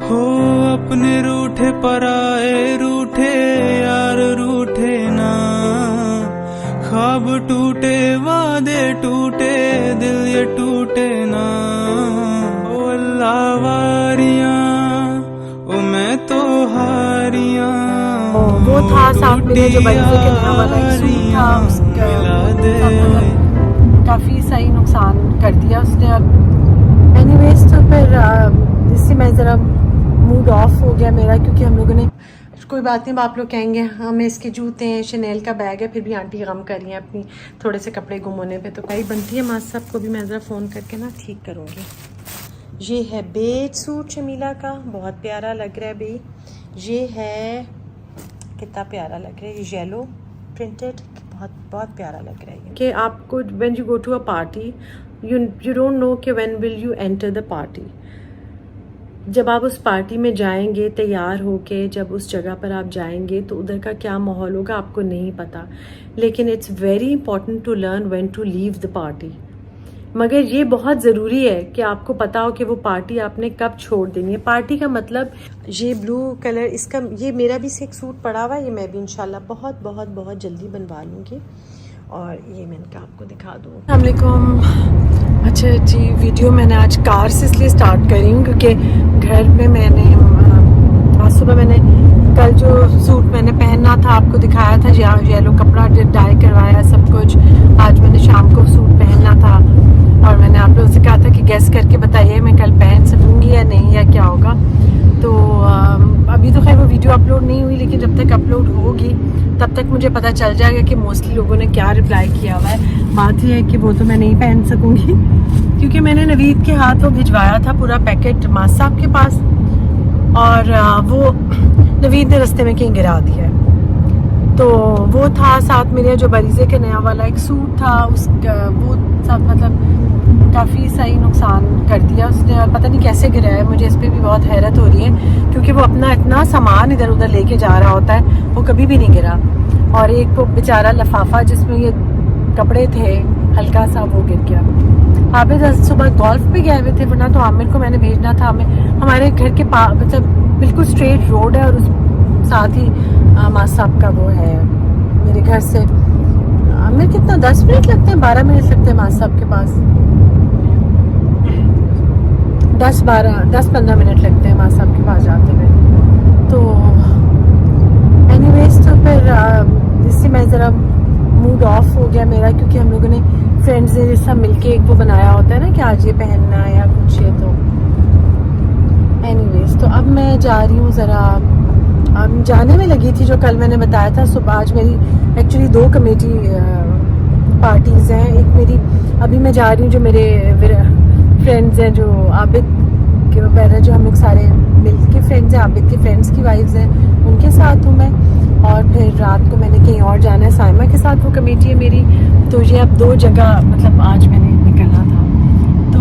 हो अपने रूठे पराए रूठे यार रूठे ना, ख्वाब टूटे वादे टूटे दिल ये टूटे ना। ओ अल्लाह वारियां ओ मैं तो हारियां, वो था साथ मेरे जो बरीज़े के नया वाला एक सूट था, उसका मतलब काफ़ी सही नुकसान कर दिया उसने। अब एनीवेज तो फिर इससे मैं ज़रा मूड ऑफ हो गया मेरा, क्योंकि हम लोगों ने कोई बात नहीं, आप लोग कहेंगे हमें इसके जूते हैं, शनेल का बैग है, फिर भी आंटी गम कर रही हैं अपनी थोड़े से कपड़े गुम होने पे, तो कहीं बनती है मास साहब को भी मैं ज़रा फ़ोन करके ना ठीक करूँगी। ये है बेज सूट शमीला का, बहुत प्यारा लग रहा है भाई। ये है कितना प्यारा लग रहा है, ये येलो प्रिंटेड, बहुत बहुत प्यारा लग रहा है कि आपको when you go to a party you don't know कि when will you enter the party. जब आप उस पार्टी में जाएंगे तैयार होके, जब उस जगह पर आप जाएंगे तो उधर का क्या माहौल होगा आपको नहीं पता, लेकिन it's very important to learn when to leave the party. मगर ये बहुत ज़रूरी है कि आपको पता हो कि वो पार्टी आपने कब छोड़ देनी है। पार्टी का मतलब ये ब्लू कलर, इसका ये मेरा भी एक सूट पड़ा हुआ है, ये मैं भी इंशाल्लाह बहुत बहुत बहुत जल्दी बनवा लूँगी, और ये मैंने कहा आपको दिखा दूँ। अस्सलाम वालेकुम। अच्छा जी, वीडियो मैंने आज कार से इसलिए स्टार्ट करी हूँ क्योंकि घर में मैंने आज सुबह मैंने कल जो सूट मैंने पहनना था आपको दिखाया था, येलो कपड़ा डाई करवाया सब कुछ। आज मैंने शाम को सूट पहनना था और मैंने आप लोगों से कहा था कि गेस करके बताइए मैं कल पहन सकूँगी या नहीं, या क्या होगा। तो अभी तो खैर वो वीडियो अपलोड नहीं हुई, लेकिन जब तक अपलोड होगी तब तक मुझे पता चल जाएगा कि मोस्टली लोगों ने क्या रिप्लाई किया हुआ है। बात यह है कि वो तो मैं नहीं पहन सकूँगी क्योंकि मैंने नवीद के हाथ वो भिजवाया था पूरा पैकेट मास साहब के पास, और वो नवीद ने रास्ते में कहीं गिरा दिया है। तो वो था साथ मेरे जो बरीज़े के नया वाला एक सूट था, उसका वो सब मतलब काफ़ी सही नुकसान कर दिया उसने, और पता नहीं कैसे गिरा है। मुझे इस पर भी बहुत हैरत हो रही है क्योंकि वो अपना इतना सामान इधर उधर लेके जा रहा होता है, वो कभी भी नहीं गिरा। और एक वो बेचारा लिफाफा जिसमें ये कपड़े थे हल्का सा, वो गिर गया। हाफिज सुबह गोल्फ पे गए हुए थे, वरना तो आमिर को मैंने भेजना था। हमारे घर के पास मतलब बिल्कुल स्ट्रेट रोड है, और उस साथ ही मास साहब का वो है मेरे घर से। हमें कितना 10 मिनट लगते हैं, 12 मिनट लगते हैं मास साहब के पास, 10-15 मिनट लगते हैं मास साहब के पास जाते हुए। तो एनीवेज तो फिर इससे मैं ज़रा मूड ऑफ हो गया मेरा, क्योंकि हम लोगों ने फ्रेंड्स ने सब मिलके एक वो बनाया होता है ना कि आज ये पहनना है या कुछ है। तो एनीवेज तो अब मैं जा रही हूँ ज़रा, अब जाने में लगी थी जो कल मैंने बताया था सुबह। आज मेरी एक्चुअली 2 कमेटी पार्टीज़ हैं। एक मेरी अभी मैं जा रही हूँ, जो मेरे फ्रेंड्स हैं जो आबिद के वगैरह, जो हम लोग सारे मिल के फ्रेंड्स हैं, आबिद के फ्रेंड्स की वाइफ्स हैं, उनके साथ हूँ मैं। और फिर रात को मैंने कहीं और जाना है, साइमा के साथ वो कमेटी है मेरी। तो ये अब 2 जगह मतलब आज मैंने निकलना था, तो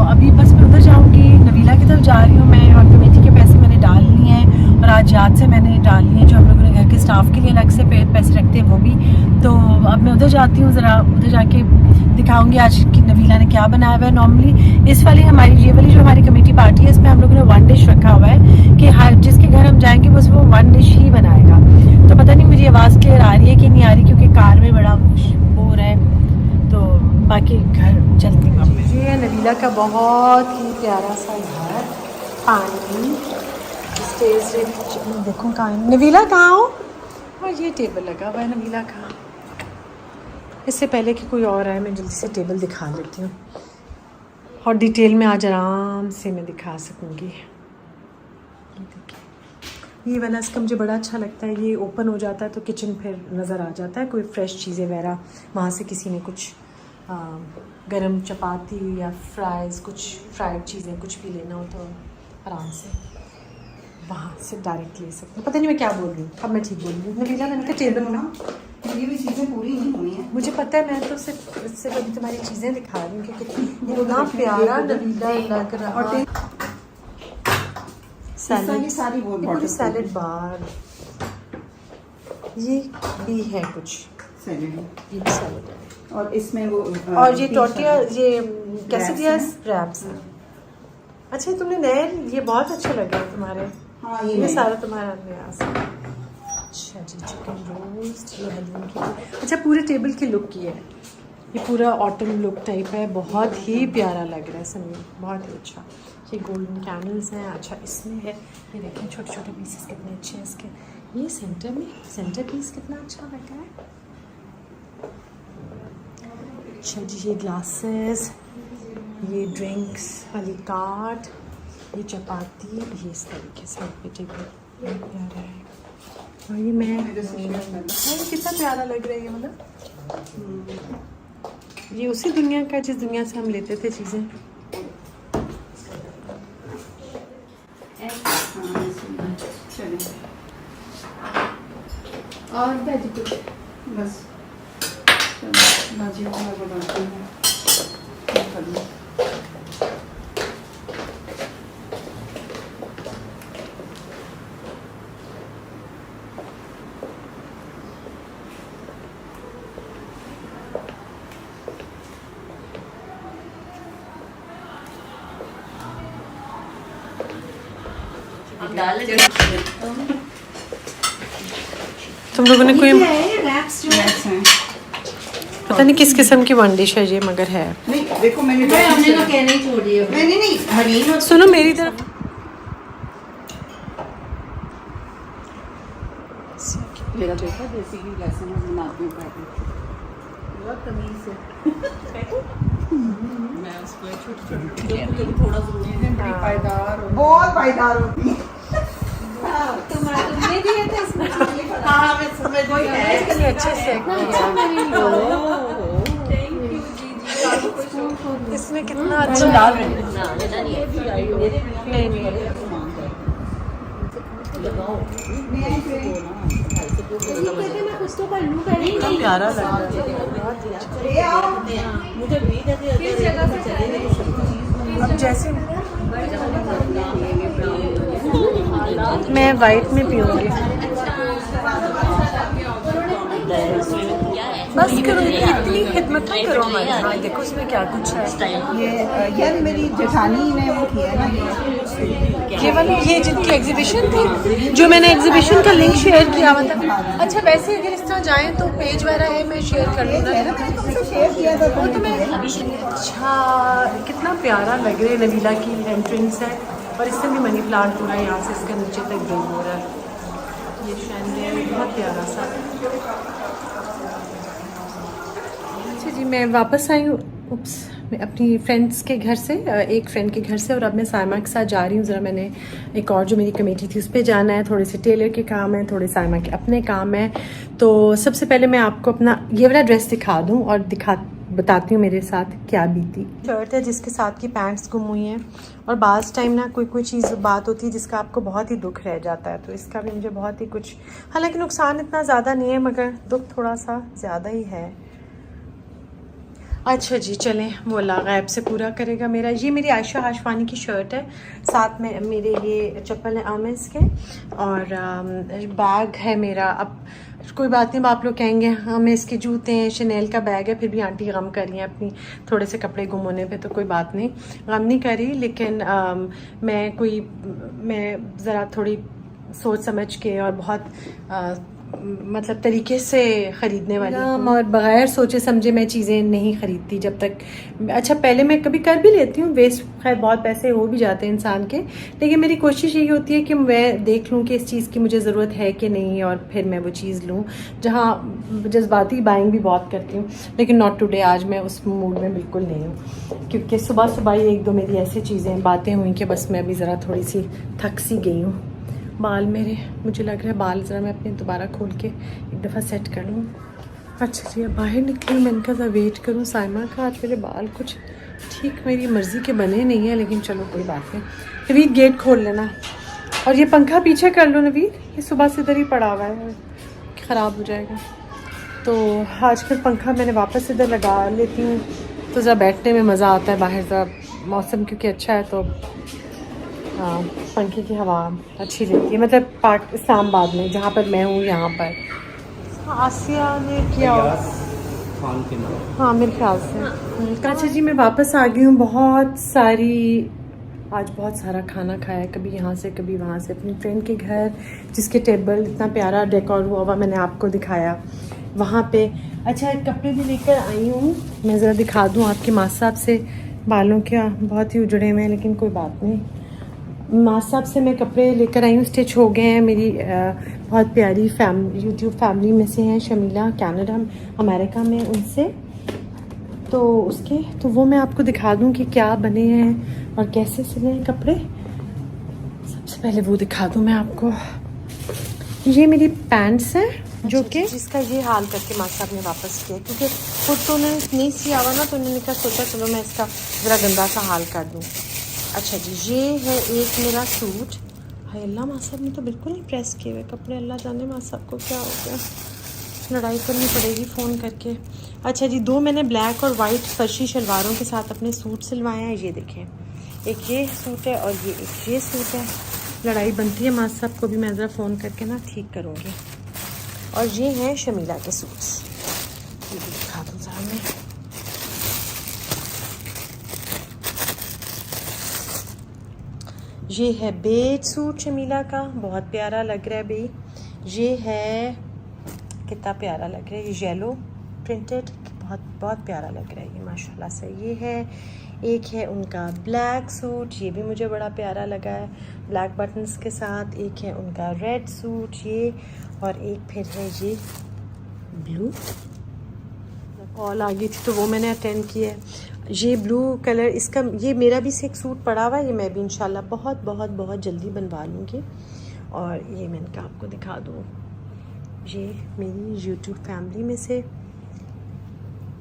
अभी बस मैं उधर जाऊँगी, नवीला की तरफ जा रही हूँ मैं। और कमेटी के पैसे मैंने डाल लिए हैं, और आज याद से मैंने डाल लिए हैं जो हम लोगों ने घर के स्टाफ के लिए अलग से पैसे रखते हैं वो भी। तो अब मैं उधर जाती हूँ, ज़रा उधर जाके दिखाऊंगी आज कि नवीला ने क्या बनाया हुआ है। नॉर्मली इस वाली ये वाली जो हमारी कमेटी पार्टी है, इसमें हम लोगों ने 1 डिश रखा हुआ है कि हर जिसके घर हम जाएंगे बस वो 1 डिश ही बनाएगा। तो पता नहीं मुझे आवाज़ क्लियर आ रही है कि नहीं आ रही, क्योंकि कार में बड़ा हो रहा है। तो बाकी घर चलती हूँ। ये है नवीला का बहुत ही प्यारा सा घर, पानी स्टेज। देखो कहाँ नवीला, कहाँ हो? और ये टेबल लगा हुआ है नवीला का। इससे पहले कि कोई और आए मैं जल्दी से टेबल दिखा लेती हूँ, और डिटेल में आज आराम से मैं दिखा सकूँगी। ये वाला इसका मुझे बड़ा अच्छा लगता है, ये ओपन हो जाता है तो किचन फिर नज़र आ जाता है। कोई फ्रेश चीज़ें वगैरह वहाँ से किसी ने कुछ गरम चपाती या फ्राइज़, कुछ फ्राइड चीज़ें कुछ भी लेना हो तो आराम से वहाँ से डायरेक्ट ले सकते हैं। पता नहीं मैं क्या बोल रही हूँ, अब मैं ठीक बोल रही हूँ। नवीला मैंने कहा टेबल ना, ये भी चीज़ें पूरी नहीं हुई हैं। मुझे पता है, मैं तो सिर्फ इससे अभी तुम्हारी चीज़ें दिखा रही हूँ कि कितना प्यारा नवीला लग रहा है। सैलेड बार, ये भी है कुछ सैलेड, ये भी सैलेड है। और इसमें वो और ये टोटिया, ये कैसे दिया रैप्स, अच्छा तुमने नए, ये बहुत अच्छे लगे हैं तुम्हारे। हाँ ये ये सारा तुम्हारा नया सा। अच्छा जी, चिकन रोस्ट, ये हलीम की। अच्छा पूरे टेबल की लुक की है, ये पूरा ऑटम लुक टाइप है, बहुत ही प्यारा लग रहा है समीर, बहुत ही अच्छा। ये गोल्डन कैंडल्स हैं। अच्छा इसमें है, ये देखें छोटे छोटे पीसेस कितने अच्छे हैं इसके। ये सेंटर पीस कितना अच्छा लगा है। अच्छा जी, ये ग्लासेस, ये ड्रिंक्स वाली कार्ट, ये चपाती, ये इस तरीके से टेबल प्यारा है। और ये मैं कितना प्यारा लग रहा है ये, मतलब ये उसी दुनिया का जिस दुनिया से हम लेते थे चीज़ें। और दादी कुछ बस बाजी को मैं बनाती हूँ। तुम लोगों ने कोई रैप्स हैं। पता नहीं किस किस्म की वन डिश है ये, मगर है। नहीं देखो मैंने हमने तो कहना ही छोड़ दिया। नहीं हरीन और सुनो मेरी तरफ, मेरा बेटा जैसे ही लेसन बनाती हूँ बहुत तमीज से। मैं उसको छोटी थोड़ा बड़ी पायदार बहुत पायदार होती है। तुमने दिए थे इसमें। हाँ मैं समझ गई। अच्छे से इसमें कितना अच्छा प्यारा लग रहा है। मुझे भी अब जैसे मैं वाइट में पीऊंगी। बस करो, इतनी खिदमत तो करो हमारी। हाँ देखो इसमें क्या कुछ है। ये यार मेरी जेठानी ने वो किया ना ये वाली, ये जिनकी एग्जीबिशन थी, जो मैंने एग्जीबिशन का लिंक शेयर किया हुआ था। अच्छा वैसे अगर इस तरह जाएं तो पेज वगैरह है, मैं शेयर कर दूँगा। शेयर किया था वो तो मैं। अच्छा कितना प्यारा लग रहा है, नबीला की एंट्रेंस है और इससे भी मनी प्लांट पूरा यहाँ से इसके नीचे तक ग्रो हो रहा है। ये शैंडियर बहुत प्यारा सा। अच्छा जी, मैं वापस आई हूँ मैं अपनी फ्रेंड्स के घर से, एक फ्रेंड के घर से, और अब मैं साइमा के साथ जा रही हूँ। ज़रा मैंने एक और जो मेरी कमेटी थी उस पर जाना है, थोड़े से टेलर के काम है, थोड़े साइमा के अपने काम है। तो सबसे पहले मैं आपको अपना ये वाला ड्रेस दिखा दूँ और बताती हूँ मेरे साथ क्या बीती। शर्ट है जिसके साथ की पैंट्स गुम हुई हैं, और बाज़ टाइम ना कोई चीज़ बात होती है जिसका आपको बहुत ही दुख रह जाता है, तो इसका भी मुझे बहुत ही कुछ, हालांकि नुकसान इतना ज़्यादा नहीं है मगर दुख थोड़ा सा ज़्यादा ही है। अच्छा जी चलें, वो अल्लाह गैब से पूरा करेगा मेरा। ये मेरी आयशा हाशवानी की शर्ट है, साथ में मेरे ये चप्पल है आमेस के, और बैग है मेरा। अब कोई बात नहीं, आप लोग कहेंगे हमें इसके जूते हैं, शनेल का बैग है, फिर भी आंटी गम कर रही हैं अपनी थोड़े से कपड़े गुम होने पे, तो कोई बात नहीं, गम नहीं करी। लेकिन मैं ज़रा थोड़ी सोच समझ के और बहुत मतलब तरीके से ख़रीदने वाली हूँ, और बग़ैर सोचे समझे मैं चीज़ें नहीं ख़रीदती जब तक। अच्छा पहले मैं कभी कर भी लेती हूँ, वेस्ट खैर बहुत पैसे हो भी जाते हैं इंसान के, लेकिन मेरी कोशिश यही होती है कि मैं देख लूँ कि इस चीज़ की मुझे ज़रूरत है कि नहीं, और फिर मैं वो चीज़ लूँ। जहाँ जज्बाती बाइंग भी बहुत करती हूँ, लेकिन नॉट टुडे, आज मैं उस मूड में बिल्कुल नहीं हूँ, क्योंकि सुबह ही एक दो मेरी ऐसी चीज़ें बातें हुई कि बस मैं अभी ज़रा थोड़ी सी थक सी गई हूँ। बाल मेरे, मुझे लग रहा है बाल ज़रा मैं अपने दोबारा खोल के एक दफ़ा सेट कर लूँ। अच्छा जी, अब बाहर निकली, मैंने कहा वेट करूँ साइमा का। आज मेरे बाल कुछ ठीक मेरी मर्ज़ी के बने नहीं हैं, लेकिन चलो कोई बात नहीं। नवीद गेट खोल लेना, और ये पंखा पीछे कर लो नवीद, ये सुबह से इधर ही पड़ा हुआ है, ख़राब हो जाएगा। तो आजकल पंखा मैंने वापस इधर लगा लेती हूँ, तो ज़रा बैठने में मज़ा आता है बाहर, ज़रा मौसम क्योंकि अच्छा है तो हाँ पंखे की हवा अच्छी लगती है। मतलब पाक इस्लामाबाद में जहाँ पर मैं हूँ, यहाँ पर आसिया ने किया, हाँ मेरे ख्याल से। अच्छा जी, मैं वापस आ गई हूँ। बहुत सारी आज बहुत सारा खाना खाया, कभी यहाँ से कभी वहाँ से, अपनी फ्रेंड के घर जिसके टेबल इतना प्यारा डेकोर हुआ हुआ मैंने आपको दिखाया वहाँ पे। अच्छा, कपड़े भी लेकर आई हूँ, मैं ज़रा दिखा दूँ आपके माँ साहब से। बालों क्या बहुत ही उजड़े हुए हैं, लेकिन कोई बात नहीं। माँ साहब से मैं कपड़े लेकर आई हूँ, स्टिच हो गए हैं। मेरी बहुत प्यारी यूट्यूब फैमिली में से हैं शमीला, कनाडा अमेरिका में, उनसे तो वो मैं आपको दिखा दूँ कि क्या बने हैं और कैसे सिले हैं कपड़े। सबसे पहले वो दिखा दूँ मैं आपको। ये मेरी पैंट्स हैं जो कि जिसका ये हाल करके माँ साहब ने वापस किया, क्योंकि खुद तो उन्होंने नहीं सिया हुआ ना, तो उन्होंने क्या सोचा चलो मैं इसका ज़रा गंदा सा हाल कर दूँ। अच्छा जी, ये है एक मेरा सूट। हाय अल्लाह, माँ साहब ने तो बिल्कुल नहीं प्रेस किए हुए कपड़े, अल्लाह जाने माँ साहब को क्या हो गया, लड़ाई करनी पड़ेगी फ़ोन करके। अच्छा जी, 2 मैंने ब्लैक और वाइट फर्शी शलवारों के साथ अपने सूट सिलवाए हैं। ये देखें, एक ये सूट है और ये सूट है। लड़ाई बनती है माँ साहब को भी मैं ज़रा फ़ोन करके ना ठीक करूँगी। और ये हैं शमीला के सूट्स, ये भी दिखा दूँ ज़रा मैं। ये है बेज सूट शमीला का, बहुत प्यारा लग रहा है भाई। ये है, कितना प्यारा लग रहा है, ये येलो प्रिंटेड, बहुत प्यारा लग रहा है ये माशाल्लाह से। ये है, एक है उनका ब्लैक सूट, ये भी मुझे बड़ा प्यारा लगा है ब्लैक बटन्स के साथ। एक है उनका रेड सूट ये, और एक फिर है ये ब्लू। कॉल आ गई थी तो वो मैंने अटेंड किया है। ये ब्लू कलर, इसका ये मेरा भी से एक सूट पड़ा हुआ है, ये मैं भी इंशाल्लाह बहुत जल्दी बनवा लूँगी। और ये मैंने कहा आपको दिखा दूँ, ये मेरी यूट्यूब फैमिली में से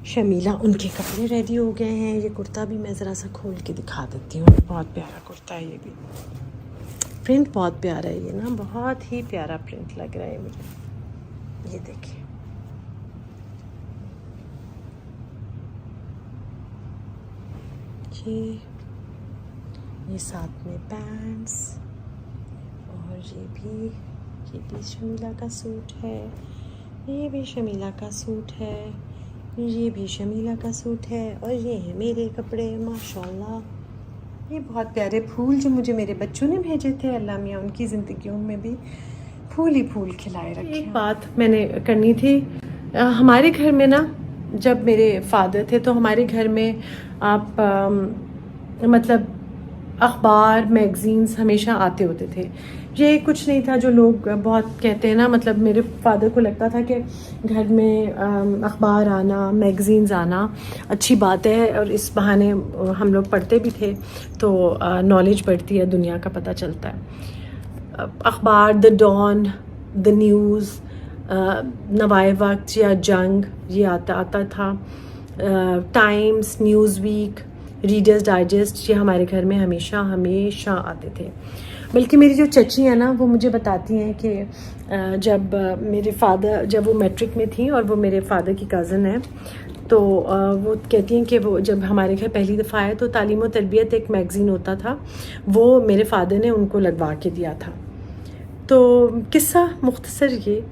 शमीला, उनके कपड़े रेडी हो गए हैं। ये कुर्ता भी मैं ज़रा सा खोल के दिखा देती हूँ, बहुत प्यारा कुर्ता है ये भी, प्रिंट बहुत प्यारा है ये ना, बहुत ही प्यारा प्रिंट लग रहा है मुझे। ये देखिए, ये साथ में पैंट्स, और ये भी शमीला का सूट है, ये भी शमीला का सूट है, ये भी शमीला का सूट है, और ये है मेरे कपड़े माशाल्लाह। ये बहुत प्यारे फूल जो मुझे मेरे बच्चों ने भेजे थे, अल्लाह मियाँ उनकी ज़िंदगियों में भी फूल ही फूल खिलाए रखे। एक बात मैंने करनी थी, हमारे घर में ना जब मेरे फादर थे तो हमारे घर में आप मतलब अखबार मैगज़ीन्स हमेशा आते होते थे। ये कुछ नहीं था जो लोग बहुत कहते हैं ना, मतलब मेरे फादर को लगता था कि घर में अखबार आना, मैगज़ीन्स आना अच्छी बात है, और इस बहाने हम लोग पढ़ते भी थे तो नॉलेज बढ़ती है, दुनिया का पता चलता है। अखबार, the Dawn, the News, Nawa Waqt या जंग, ये आता था। Times, Newsweek, Reader's Digest, ये हमारे घर में हमेशा आते थे। बल्कि मेरी जो चची है ना, वो मुझे बताती हैं कि जब मेरे फादर, जब वो मैट्रिक में थी और वो मेरे फादर की कज़न है, तो वो कहती हैं कि वो जब हमारे घर पहली दफ़ा आए तो तालीम व तरबियत एक मैगज़ीन होता था, वो मेरे फादर ने उनको लगवा के दिया था। तो किस्सा मुख्तसर ये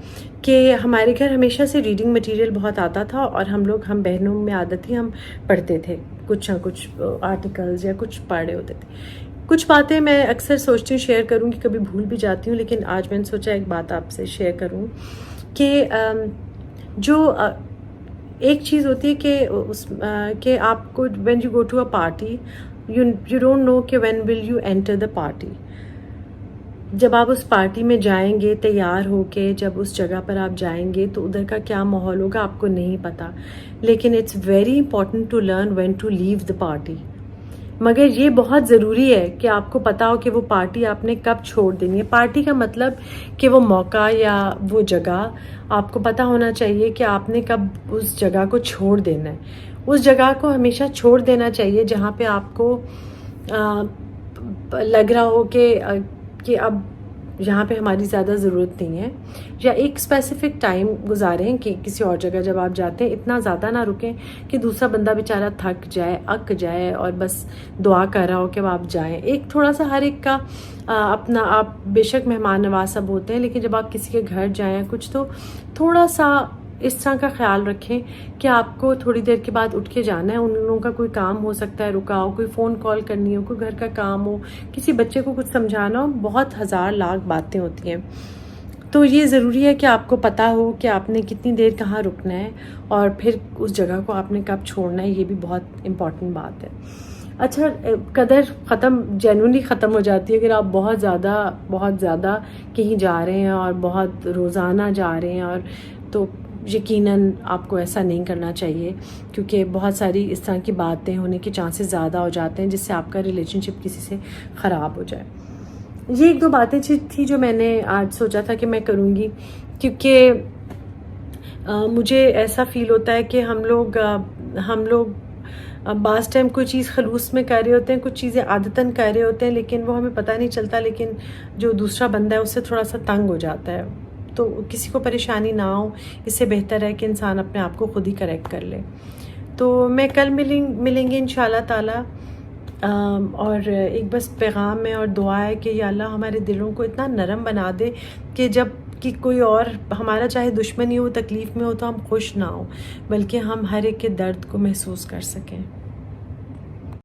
कि हमारे घर हमेशा से रीडिंग मटेरियल बहुत आता था, और हम बहनों में आदत थी, हम पढ़ते थे कुछ ना कुछ आर्टिकल्स या कुछ पढ़े होते थे। कुछ बातें मैं अक्सर सोचती हूँ शेयर करूँगी, कभी भूल भी जाती हूँ, लेकिन आज मैंने सोचा एक बात आपसे शेयर करूँ कि जो एक चीज़ होती है कि आपको when you go to a party, you don't know कि when will you enter the party. जब आप उस पार्टी में जाएंगे तैयार होके, जब उस जगह पर आप जाएंगे तो उधर का क्या माहौल होगा आपको नहीं पता, लेकिन it's very important to learn when to leave the party. मगर ये बहुत ज़रूरी है कि आपको पता हो कि वो पार्टी आपने कब छोड़ देनी है। पार्टी का मतलब कि वो मौका या वो जगह आपको पता होना चाहिए कि आपने कब उस जगह को छोड़ देना है। उस जगह को हमेशा छोड़ देना चाहिए जहाँ पे आपको लग रहा हो कि अब यहाँ पे हमारी ज़्यादा ज़रूरत नहीं है, या एक स्पेसिफ़िक टाइम गुजारें कि किसी और जगह जब आप जाते हैं इतना ज़्यादा ना रुकें कि दूसरा बंदा बेचारा थक जाए, अक जाए और बस दुआ कर रहा हो कि आप जाएं। एक थोड़ा सा हर एक का अपना, आप बेशक मेहमान नवाज सब होते हैं, लेकिन जब आप किसी के घर जाएं कुछ तो थोड़ा सा इस तरह का ख्याल रखें कि आपको थोड़ी देर के बाद उठ के जाना है, उन लोगों का कोई काम हो सकता है रुका हो, कोई फ़ोन कॉल करनी हो, कोई घर का काम हो, किसी बच्चे को कुछ समझाना हो, बहुत हज़ार लाख बातें होती हैं। तो ये ज़रूरी है कि आपको पता हो कि आपने कितनी देर कहाँ रुकना है और फिर उस जगह को आपने कब छोड़ना है, ये भी बहुत इम्पॉर्टेंट बात है। अच्छा, कदर ख़त्म जेन्युइनली ख़त्म हो जाती है अगर आप बहुत ज़्यादा कहीं जा रहे हैं और बहुत रोज़ाना जा रहे हैं, और तो यकीनन आपको ऐसा नहीं करना चाहिए, क्योंकि बहुत सारी इस तरह की बातें होने के चांसेस ज़्यादा हो जाते हैं जिससे आपका रिलेशनशिप किसी से ख़राब हो जाए। ये एक दो बातें थी जो मैंने आज सोचा था कि मैं करूँगी, क्योंकि मुझे ऐसा फ़ील होता है कि हम लोग बाज़ टाइम कोई चीज़ खलूस में कर रहे होते हैं, कुछ चीज़ें आदतन कर रहे होते हैं, लेकिन वो हमें पता नहीं चलता, लेकिन जो दूसरा बंदा है उससे थोड़ा सा तंग हो जाता है। तो किसी को परेशानी ना हो, इससे बेहतर है कि इंसान अपने आप को खुद ही करेक्ट कर ले। तो मैं कल मिलेंगे इंशाल्लाह ताला। और एक बस पैगाम है और दुआ है कि या अल्लाह हमारे दिलों को इतना नरम बना दे कि जब कि कोई और हमारा चाहे दुश्मनी हो, तकलीफ़ में हो, तो हम खुश ना हो, बल्कि हम हर एक के दर्द को महसूस कर सकें।